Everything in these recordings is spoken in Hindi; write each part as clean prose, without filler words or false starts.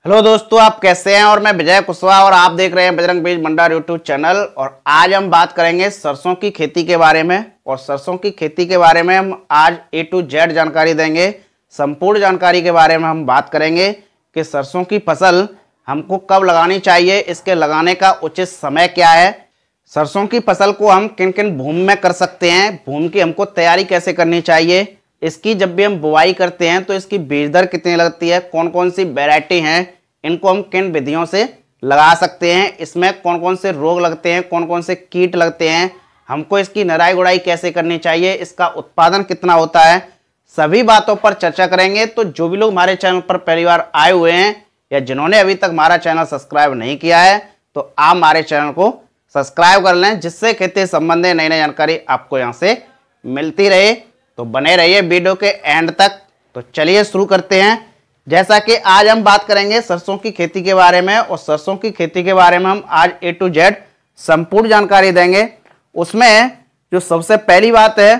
हेलो दोस्तों, आप कैसे हैं। और मैं विजय कुशवाहा और आप देख रहे हैं बजरंग बीज भंडार यूट्यूब चैनल। और आज हम बात करेंगे सरसों की खेती के बारे में। और सरसों की खेती के बारे में हम आज A to Z जानकारी देंगे। संपूर्ण जानकारी के बारे में हम बात करेंगे कि सरसों की फसल हमको कब लगानी चाहिए, इसके लगाने का उचित समय क्या है, सरसों की फसल को हम किन किन भूमि में कर सकते हैं, भूमि की हमको तैयारी कैसे करनी चाहिए, इसकी जब भी हम बुवाई करते हैं तो इसकी बीज दर कितनी लगती है, कौन कौन सी वैरायटी हैं, इनको हम किन विधियों से लगा सकते हैं, इसमें कौन कौन से रोग लगते हैं, कौन कौन से कीट लगते हैं, हमको इसकी निराई गुड़ाई कैसे करनी चाहिए, इसका उत्पादन कितना होता है, सभी बातों पर चर्चा करेंगे। तो जो भी लोग हमारे चैनल पर पहली बार आए हुए हैं या जिन्होंने अभी तक हमारा चैनल सब्सक्राइब नहीं किया है तो आप हमारे चैनल को सब्सक्राइब कर लें, जिससे खेती संबंधी नई नई जानकारी आपको यहाँ से मिलती रहे। तो बने रहिए वीडियो के एंड तक। तो चलिए शुरू करते हैं। जैसा कि आज हम बात करेंगे सरसों की खेती के बारे में, और सरसों की खेती के बारे में हम आज A to Z संपूर्ण जानकारी देंगे। उसमें जो सबसे पहली बात है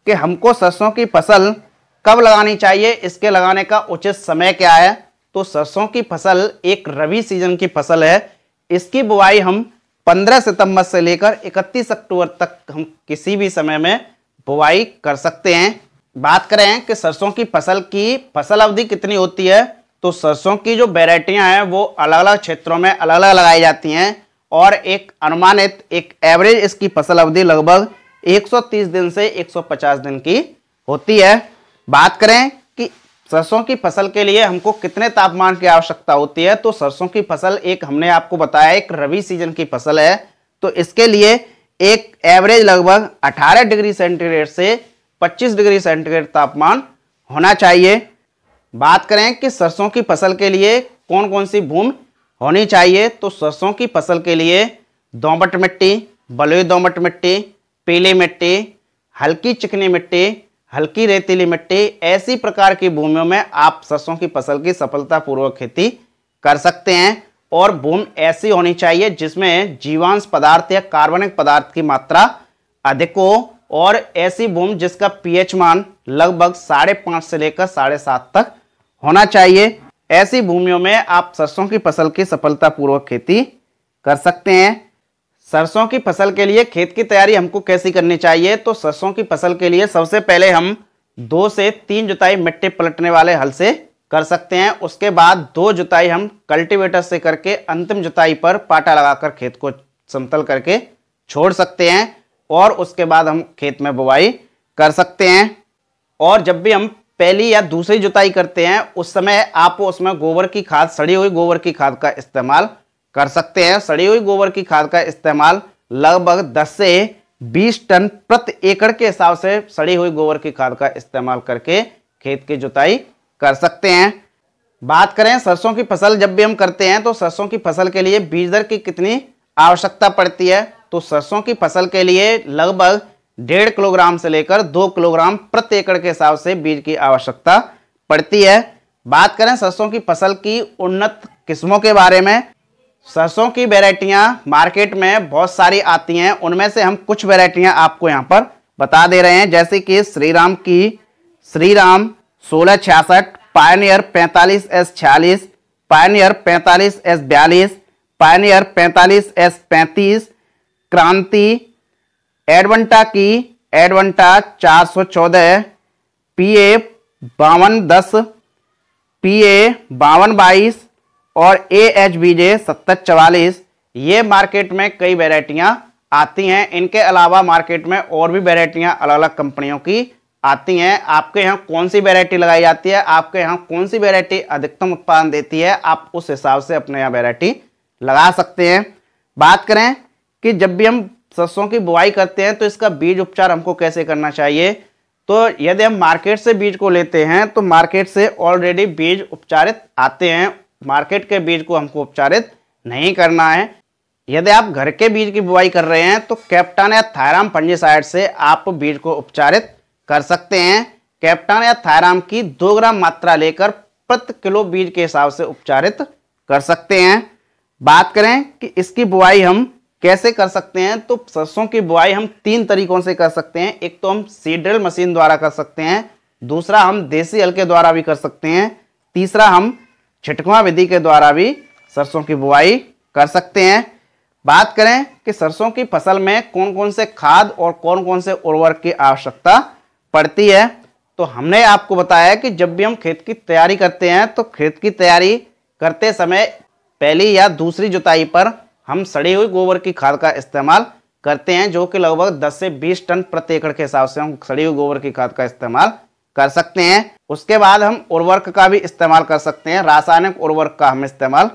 कि हमको सरसों की फसल कब लगानी चाहिए, इसके लगाने का उचित समय क्या है। तो सरसों की फसल एक रबी सीजन की फसल है। इसकी बुआई हम 15 सितंबर से लेकर 31 अक्टूबर तक हम किसी भी समय में बुवाई कर सकते हैं। बात करें कि सरसों की फसल की फसल अवधि कितनी होती है, तो सरसों की जो वैरायटियां हैं वो अलग अलग क्षेत्रों में अलग अलग लगाई जाती हैं, और एक अनुमानित एक एवरेज इसकी फसल अवधि लगभग 130 दिन से 150 दिन की होती है। बात करें कि सरसों की फसल के लिए हमको कितने तापमान की आवश्यकता होती है, तो सरसों की फसल एक हमने आपको बताया एक रबी सीजन की फसल है, तो इसके लिए एक एवरेज लगभग 18 डिग्री सेंटीग्रेड से 25 डिग्री सेंटीग्रेड तापमान होना चाहिए। बात करें कि सरसों की फसल के लिए कौन कौन सी भूमि होनी चाहिए, तो सरसों की फसल के लिए दोमट मिट्टी, बलुई दोमट मिट्टी, पीली मिट्टी, हल्की चिकनी मिट्टी, हल्की रेतीली मिट्टी, ऐसी प्रकार की भूमियों में आप सरसों की फसल की सफलतापूर्वक खेती कर सकते हैं। और भूमि ऐसी होनी चाहिए जिसमें जीवांश पदार्थ या कार्बनिक पदार्थ की मात्रा अधिक हो, और ऐसी भूमि जिसका पीएच मान लगभग 5.5 से लेकर 7.5 तक होना चाहिए। ऐसी भूमियों में आप सरसों की फसल की सफलतापूर्वक खेती कर सकते हैं। सरसों की फसल के लिए खेत की तैयारी हमको कैसी करनी चाहिए, तो सरसों की फसल के लिए सबसे पहले हम 2 से 3 जुताई मिट्टी पलटने वाले हल से कर सकते हैं। उसके बाद 2 जुताई हम कल्टीवेटर से करके अंतिम जुताई पर पाटा लगाकर खेत को समतल करके छोड़ सकते हैं, और उसके बाद हम खेत में बुवाई कर सकते हैं। और जब भी हम पहली या दूसरी जुताई करते हैं उस समय आप उसमें गोबर की खाद, सड़ी हुई गोबर की खाद का इस्तेमाल कर सकते हैं। सड़ी हुई गोबर की खाद का इस्तेमाल लगभग 10 से 20 टन प्रति एकड़ के हिसाब से सड़ी हुई गोबर की खाद का इस्तेमाल करके खेत की जुताई कर सकते हैं। बात करें सरसों की फसल जब भी हम करते हैं तो सरसों की फसल के लिए बीज दर की कितनी आवश्यकता पड़ती है, तो सरसों की फसल के लिए लगभग 1.5 किलोग्राम से लेकर 2 किलोग्राम प्रति एकड़ के हिसाब से बीज की आवश्यकता पड़ती है। बात करें सरसों की फसल की उन्नत किस्मों के बारे में, सरसों की वैरायटियां मार्केट में बहुत सारी आती हैं, उनमें से हम कुछ वैरायटियां आपको यहाँ पर बता दे रहे हैं। जैसे कि श्रीराम की Shriram 1666, Pioneer 45S46, Pioneer 45S42, Pioneer 45S35, क्रांति, एडवंटा की एडवंटा 414, PA 5210, PA 5222 और AHBJ 7044, ये मार्केट में कई वैरायटियां आती हैं। इनके अलावा मार्केट में और भी वैरायटियां अलग अलग कंपनियों की आती हैं। आपके यहाँ कौन सी वैरायटी लगाई जाती है, आपके यहाँ कौन सी वैरायटी अधिकतम उत्पादन देती है, आप उस हिसाब से अपने यहाँ वैरायटी लगा सकते हैं। बात करें कि जब भी हम सरसों की बुआई करते हैं तो इसका बीज उपचार हमको कैसे करना चाहिए, तो यदि हम मार्केट से बीज को लेते हैं तो मार्केट से ऑलरेडी बीज उपचारित आते हैं, मार्केट के बीज को हमको उपचारित नहीं करना है। यदि आप घर के बीज की बुआई कर रहे हैं तो कैप्टन या थायराम फंजीसाइड से आप बीज को उपचारित कर सकते हैं। कैप्टन या थायराम की 2 ग्राम मात्रा लेकर प्रति किलो बीज के हिसाब से उपचारित कर सकते हैं। बात करें कि इसकी बुआई हम कैसे कर सकते हैं, तो सरसों की बुआई हम 3 तरीकों से कर सकते हैं। एक तो हम सीड ड्रिल मशीन द्वारा कर सकते हैं, दूसरा हम देसी हल के द्वारा भी कर सकते हैं, तीसरा हम छिटकवा विधि के द्वारा भी सरसों की बुआई कर सकते हैं। बात करें कि सरसों की फसल में कौन कौन से खाद और कौन कौन से उर्वरक की आवश्यकता पड़ती है, तो हमने आपको बताया कि जब भी हम खेत की तैयारी करते हैं तो खेत की तैयारी करते समय पहली या दूसरी जुताई पर हम सड़ी हुई गोबर की खाद का इस्तेमाल करते हैं, जो कि लगभग 10 से 20 टन प्रति एकड़ के हिसाब से हम सड़ी हुई गोबर की खाद का इस्तेमाल कर सकते हैं। उसके बाद हम उर्वरक का भी इस्तेमाल कर सकते हैं, रासायनिक उर्वरक का हम इस्तेमाल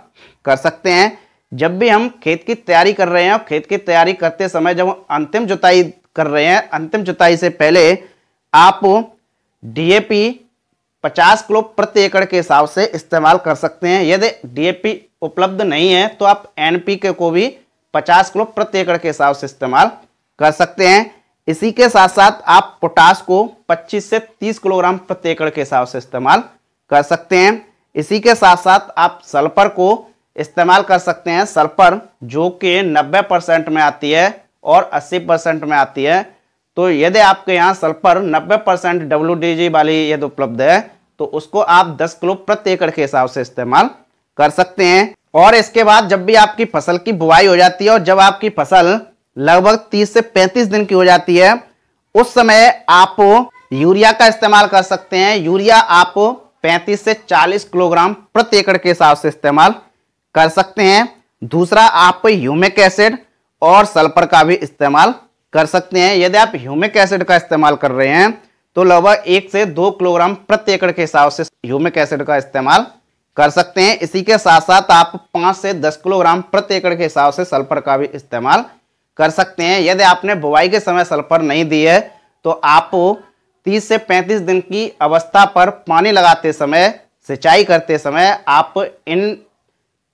कर सकते हैं। जब भी हम खेत की तैयारी कर रहे हैं, खेत की तैयारी करते समय जब हम अंतिम जुताई कर रहे हैं, अंतिम जुताई से पहले आप डीएपी 50 किलो प्रति एकड़ के हिसाब से इस्तेमाल कर सकते हैं। यदि डीएपी उपलब्ध नहीं है तो आप एनपीके को भी 50 किलो प्रति एकड़ के हिसाब से इस्तेमाल कर सकते हैं। इसी के साथ साथ आप पोटाश को 25 से 30 किलोग्राम प्रति एकड़ के हिसाब से इस्तेमाल कर सकते हैं। इसी के साथ साथ आप सल्फर को इस्तेमाल कर सकते हैं, सल्फर जो कि 90% में आती है और 80% में आती है। तो यदि आपके यहाँ सल्फर 90% WDG वाली यदि उपलब्ध है तो उसको आप 10 किलो प्रति एकड़ के हिसाब से इस्तेमाल कर सकते हैं। और इसके बाद जब भी आपकी फसल की बुआई हो जाती है और जब आपकी फसल लगभग 30 से 35 दिन की हो जाती है, उस समय आप यूरिया का इस्तेमाल कर सकते हैं। यूरिया आप 35 से 40 किलोग्राम प्रति एकड़ के हिसाब से इस्तेमाल कर सकते हैं। दूसरा, आप ह्यूमिक एसिड और सल्फर का भी इस्तेमाल कर सकते हैं। यदि आप ह्यूमिक एसिड का इस्तेमाल कर रहे हैं तो लगभग 1 से 2 किलोग्राम प्रति एकड़ के हिसाब से ह्यूमिक एसिड का इस्तेमाल कर सकते हैं। इसी के साथ साथ आप 5 से 10 किलोग्राम प्रति एकड़ के हिसाब से सल्फर का भी इस्तेमाल कर सकते हैं। यदि आपने बुवाई के समय सल्फर नहीं दी है तो आप 30 से 35 दिन की अवस्था पर पानी लगाते समय, सिंचाई करते समय आप इन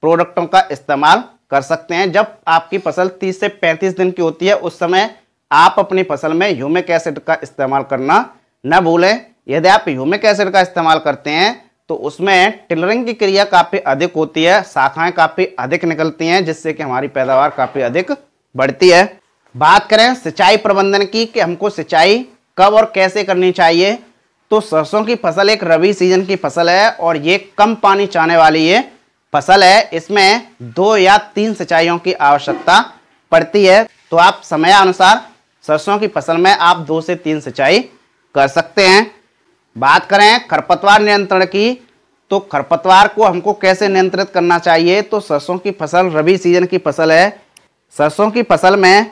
प्रोडक्टों का इस्तेमाल कर सकते हैं। जब आपकी फसल 30 से 35 दिन की होती है उस समय आप अपनी फसल में ह्यूमिक एसिड का इस्तेमाल करना न भूलें। यदि आप ह्यूमिक एसिड का इस्तेमाल करते हैं तो उसमें टिलरिंग की क्रिया काफ़ी अधिक होती है, शाखाएं काफ़ी अधिक निकलती हैं, जिससे कि हमारी पैदावार काफ़ी अधिक बढ़ती है। बात करें सिंचाई प्रबंधन की कि हमको सिंचाई कब और कैसे करनी चाहिए, तो सरसों की फसल एक रबी सीजन की फसल है और ये कम पानी चाहने वाली ये फसल है। इसमें 2 या 3 सिंचाइयों की आवश्यकता पड़ती है। तो आप समय अनुसार सरसों की फसल में आप 2 से 3 सिंचाई कर सकते हैं। बात करें खरपतवार नियंत्रण की, तो खरपतवार को हमको कैसे नियंत्रित करना चाहिए, तो सरसों की फसल रबी सीजन की फसल है। सरसों की फसल में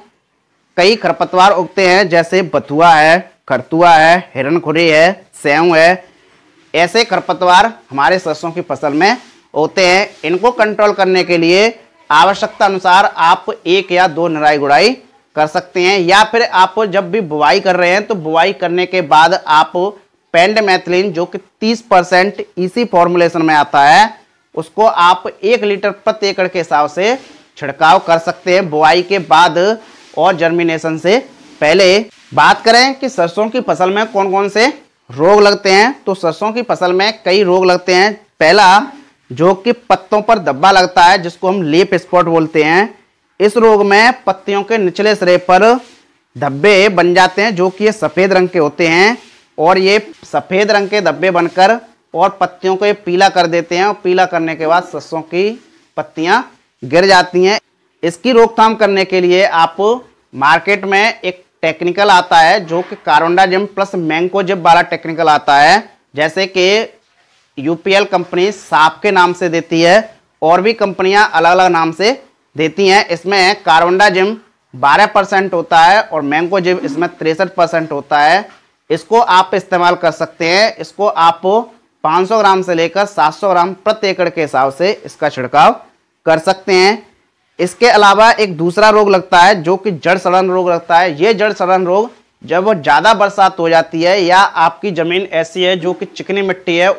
कई खरपतवार उगते हैं, जैसे बथुआ है, खरतुआ है, हिरणखुरी है, सेऊ है। ऐसे खरपतवार हमारे सरसों की फसल में होते हैं। इनको कंट्रोल करने के लिए आवश्यकता अनुसार आप 1 या 2 निराई गुड़ाई कर सकते हैं, या फिर आप जब भी बुवाई कर रहे हैं तो बुवाई करने के बाद आप पेंडमेथिलिन जो कि 30% इसी फॉर्मुलेशन में आता है, उसको आप 1 लीटर प्रति एकड़ के हिसाब से छिड़काव कर सकते हैं बुआई के बाद और जर्मिनेशन से पहले। बात करें कि सरसों की फसल में कौन कौन से रोग लगते हैं, तो सरसों की फसल में कई रोग लगते हैं। पहला जो कि पत्तों पर धब्बा लगता है, जिसको हम लीफ स्पॉट बोलते हैं। इस रोग में पत्तियों के निचले सिरे पर धब्बे बन जाते हैं, जो कि ये सफ़ेद रंग के होते हैं, और ये सफ़ेद रंग के धब्बे बनकर और पत्तियों को ये पीला कर देते हैं, और पीला करने के बाद सरसों की पत्तियां गिर जाती हैं। इसकी रोकथाम करने के लिए आप मार्केट में एक टेक्निकल आता है जो कि कार्बोंडाजिम प्लस मैंकोजिब वाला टेक्निकल आता है, जैसे कि यूपीएल कंपनी साफ के नाम से देती है और भी कंपनियां अलग अलग नाम से देती हैं। इसमें कार्बोंडाजिम 12% होता है और मैंकोजिब इसमें 63% होता है। इसको आप इस्तेमाल कर सकते हैं। इसको आप 500 ग्राम से लेकर 700 ग्राम प्रति एकड़ के हिसाब से इसका छिड़काव कर सकते हैं। इसके अलावा एक दूसरा रोग लगता है जो कि जड़ सड़न रोग लगता है। ये जड़ सड़न रोग जब ज़्यादा बरसात हो जाती है या आपकी ज़मीन ऐसी है जो कि चिकनी मिट्टी है,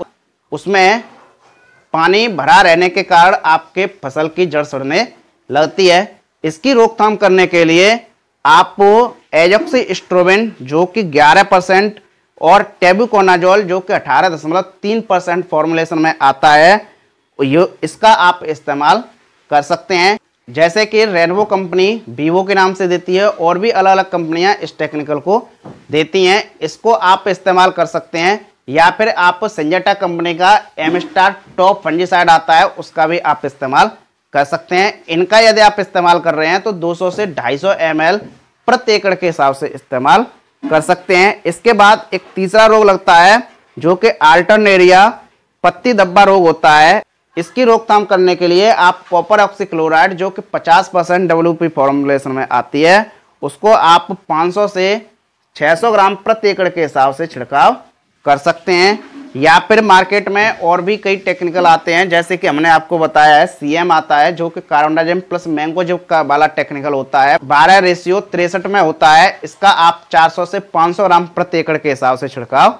उसमें पानी भरा रहने के कारण आपके फसल की जड़ सड़ने लगती है। इसकी रोकथाम करने के लिए आप एजॉक्सिस्ट्रोबिन जो कि 11% और टेबुकोनाजोल जो कि 18.3% फॉर्मुलेशन में आता है, इसका आप इस्तेमाल कर सकते हैं। जैसे कि रेनवो कंपनी वीवो के नाम से देती है और भी अलग अलग कंपनियां इस टेक्निकल को देती हैं। इसको आप इस्तेमाल कर सकते हैं। या फिर आप सिंजेंटा कंपनी का एमस्टार टॉप फंजीसाइड आता है, उसका भी आप इस्तेमाल कर सकते हैं। इनका यदि आप इस्तेमाल कर रहे हैं तो 200 से 250 ml प्रति एकड़ के हिसाब से इस्तेमाल कर सकते हैं। इसके बाद एक तीसरा रोग लगता है जो कि अल्टरनेरिया पत्ती धब्बा रोग होता है। इसकी रोकथाम करने के लिए आप कॉपर ऑक्सीक्लोराइड जो कि 50% WP फॉर्मुलेशन में आती है, उसको आप 500 से 600 ग्राम प्रति एकड़ के हिसाब से छिड़काव कर सकते हैं। या फिर मार्केट में और भी कई टेक्निकल आते हैं, जैसे कि हमने आपको बताया है CM आता है जो कि कार्बोडाजिम प्लस मैंगोजेब का वाला टेक्निकल होता है, 12:63 में होता है। इसका आप 400 से 500 ग्राम प्रति एकड़ के हिसाब से छिड़काव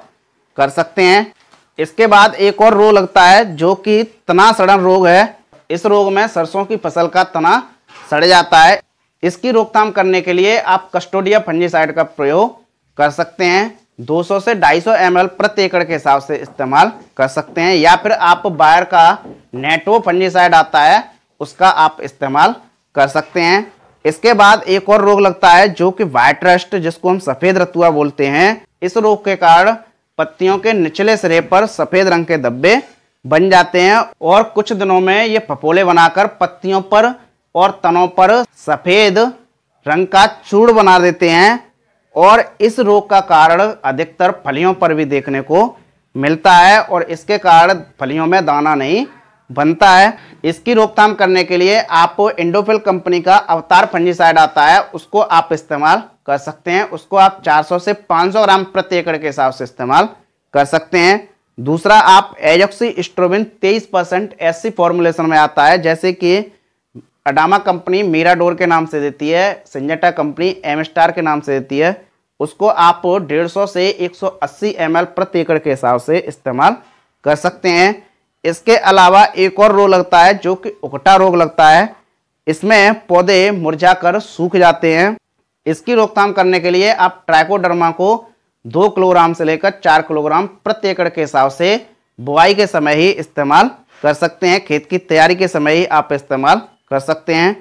कर सकते हैं। इसके बाद एक और रोग लगता है जो कि तना सड़न रोग है। इस रोग में सरसों की फसल का तना सड़ जाता है। इसकी रोकथाम करने के लिए आप कस्टोडिया फंजीसाइड का प्रयोग कर सकते हैं, 200 से 250 ml प्रति एकड़ के हिसाब से इस्तेमाल कर सकते हैं। या फिर आप बायर का नेटो फंजीसाइड आता है, उसका आप इस्तेमाल कर सकते हैं। इसके बाद एक और रोग लगता है जो कि व्हाइट रस्ट, जिसको हम सफेद रतुआ बोलते हैं। इस रोग के कारण पत्तियों के निचले सिरे पर सफेद रंग के धब्बे बन जाते हैं और कुछ दिनों में ये फफोले बनाकर पत्तियों पर और तनों पर सफेद रंग का चूड़ बना देते हैं और इस रोग का कारण अधिकतर फलियों पर भी देखने को मिलता है और इसके कारण फलियों में दाना नहीं बनता है। इसकी रोकथाम करने के लिए आप इंडोफिल कंपनी का अवतार फंजीसाइड आता है, उसको आप इस्तेमाल कर सकते हैं। उसको आप 400 से 500 ग्राम प्रति एकड़ के हिसाब से इस्तेमाल कर सकते हैं। दूसरा आप एजॉक्सीस्ट्रोबिन 23% SC फॉर्मुलेशन में आता है, जैसे कि अडामा कंपनी मीराडोर के नाम से देती है, सिंजेंटा कंपनी एमस्टार के नाम से देती है। उसको आप 150 से 180 ml प्रति एकड़ के हिसाब से इस्तेमाल कर सकते हैं। इसके अलावा एक और रोग लगता है जो कि उकटा रोग लगता है। इसमें पौधे मुरझाकर सूख जाते हैं। इसकी रोकथाम करने के लिए आप ट्राइकोडर्मा को 2 किलोग्राम से लेकर 4 किलोग्राम प्रति एकड़ के हिसाब से बुआई के समय ही इस्तेमाल कर सकते हैं, खेत की तैयारी के समय ही आप इस्तेमाल कर सकते हैं।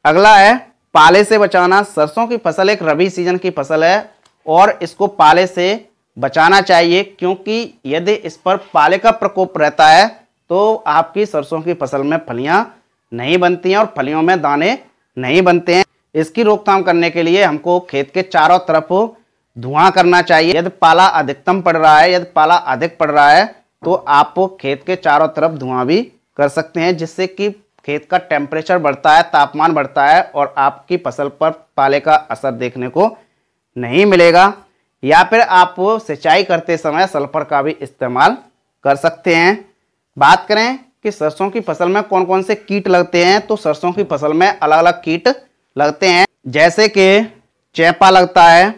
अगला है पाले से बचाना। सरसों की फसल एक रबी सीजन की फसल है और इसको पाले से बचाना चाहिए, क्योंकि यदि इस पर पाले का प्रकोप रहता है तो आपकी सरसों की फसल में फलियां नहीं बनती हैं और फलियों में दाने नहीं बनते हैं। इसकी रोकथाम करने के लिए हमको खेत के चारों तरफ धुआं करना चाहिए। यदि पाला अधिकतम पड़ रहा है, यदि पाला अधिक पड़ रहा है तो आप खेत के चारों तरफ धुआं भी कर सकते हैं, जिससे कि खेत का टेम्परेचर बढ़ता है, तापमान बढ़ता है और आपकी फसल पर पाले का असर देखने को नहीं मिलेगा। या फिर आप सिंचाई करते समय सल्फर का भी इस्तेमाल कर सकते हैं। बात करें कि सरसों की फसल में कौन कौन से कीट लगते हैं, तो सरसों की फसल में अलग अलग कीट लगते हैं, जैसे कि चेपा लगता है,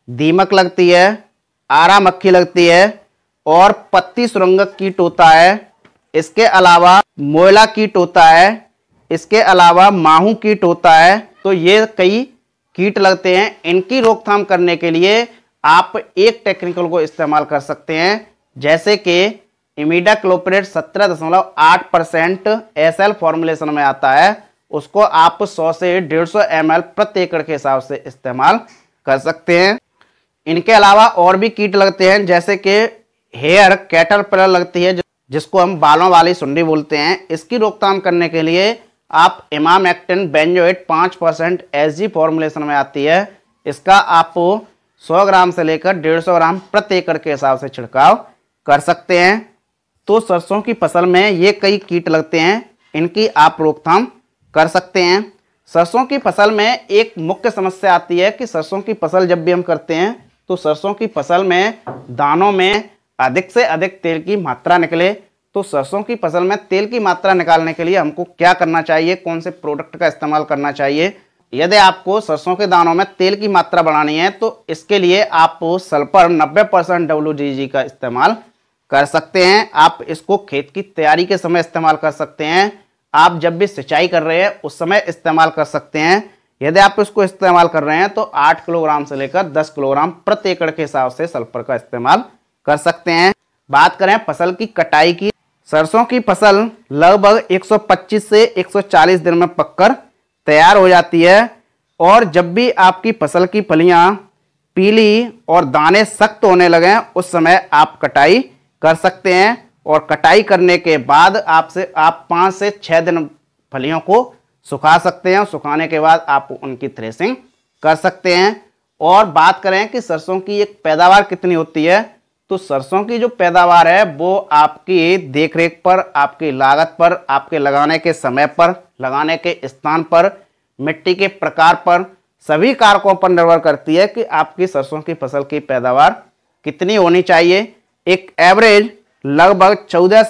दीमक लगती है, आरा मक्खी लगती है और पत्ती सुरंगक कीट होता है। इसके अलावा मोयला कीट होता है, इसके अलावा माहू कीट होता है। तो ये कई कीट लगते हैं। इनकी रोकथाम करने के लिए आप एक टेक्निकल को इस्तेमाल कर सकते हैं, जैसे कि इमिडाक्लोप्रिड 17.8% SL फॉर्मुलेशन में आता है। उसको आप 100 से 150 ml प्रति एकड़ के हिसाब से इस्तेमाल कर सकते हैं। इनके अलावा और भी कीट लगते हैं, जैसे कि हेयर कैटरपिलर लगती है, जिसको हम बालों वाली सुंडी बोलते हैं। इसकी रोकथाम करने के लिए आप इमामेक्टिन बेंजोएट 5% SG फॉर्मुलेशन में आती है। इसका आप 100 ग्राम से लेकर 150 ग्राम प्रति एकड़ के हिसाब से छिड़काव कर सकते हैं। तो सरसों की फसल में ये कई कीट लगते हैं, इनकी आप रोकथाम कर सकते हैं। सरसों की फसल में एक मुख्य समस्या आती है कि सरसों की फसल जब भी हम करते हैं तो सरसों की फसल में दानों में अधिक से अधिक तेल की मात्रा निकले। तो सरसों की फसल में तेल की मात्रा निकालने के लिए हमको क्या करना चाहिए, कौन से प्रोडक्ट का इस्तेमाल करना चाहिए। यदि आपको सरसों के दानों में तेल की मात्रा बढ़ानी है तो इसके लिए आप सल्फर 90% WDG का इस्तेमाल कर सकते हैं। आप इसको खेत की तैयारी के समय इस्तेमाल कर सकते हैं, आप जब भी सिंचाई कर रहे हैं उस समय इस्तेमाल कर सकते हैं। यदि आप इसको इस्तेमाल कर रहे हैं तो 8 किलोग्राम से लेकर 10 किलोग्राम प्रति एकड़ के हिसाब से सल्फर का इस्तेमाल कर सकते हैं। बात करें फसल की कटाई की, सरसों की फसल लगभग 125 से 140 दिन में पककर तैयार हो जाती है और जब भी आपकी फसल की फलियां पीली और दाने सख्त होने लगे उस समय आप कटाई कर सकते हैं। और कटाई करने के बाद आप 5 से 6 दिन फलियों को सुखा सकते हैं। सुखाने के बाद आप उनकी थ्रेसिंग कर सकते हैं। और बात करें कि सरसों की एक पैदावार कितनी होती है, तो सरसों की जो पैदावार है वो आपकी देखरेख पर, आपकी लागत पर, आपके लगाने के समय पर, लगाने के स्थान पर, मिट्टी के प्रकार पर, सभी कारकों पर निर्भर करती है कि आपकी सरसों की फसल की पैदावार कितनी होनी चाहिए। एक एवरेज लगभग 14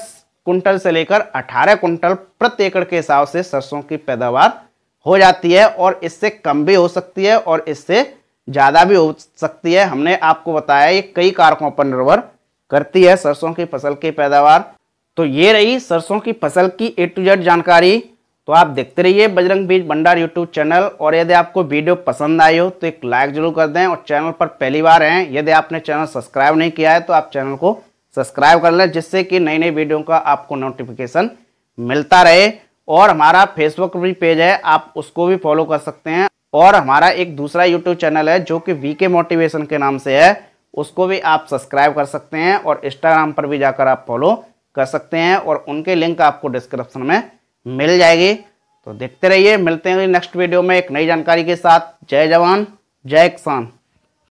कुंटल से लेकर 18 कुंटल प्रति एकड़ के हिसाब से सरसों की पैदावार हो जाती है, और इससे कम भी हो सकती है और इससे ज़्यादा भी हो सकती है। हमने आपको बताया ये कई कारकों पर निर्भर करती है सरसों की फसल की पैदावार। तो ये रही सरसों की फसल की A to Z जानकारी। तो आप देखते रहिए बजरंग बीज भंडार यूट्यूब चैनल, और यदि आपको वीडियो पसंद आई हो तो एक लाइक जरूर कर दें, और चैनल पर पहली बार हैं यदि आपने चैनल सब्सक्राइब नहीं किया है तो आप चैनल को सब्सक्राइब कर लें, जिससे कि नई नई वीडियो का आपको नोटिफिकेशन मिलता रहे। और हमारा फेसबुक भी पेज है, आप उसको भी फॉलो कर सकते हैं। और हमारा एक दूसरा यूट्यूब चैनल है जो कि VK मोटिवेशन के नाम से है, उसको भी आप सब्सक्राइब कर सकते हैं। और इंस्टाग्राम पर भी जाकर आप फॉलो कर सकते हैं, और उनके लिंक आपको डिस्क्रिप्शन में मिल जाएगी। तो देखते रहिए, मिलते हैं नेक्स्ट वीडियो में एक नई जानकारी के साथ। जय जवान जय किसान।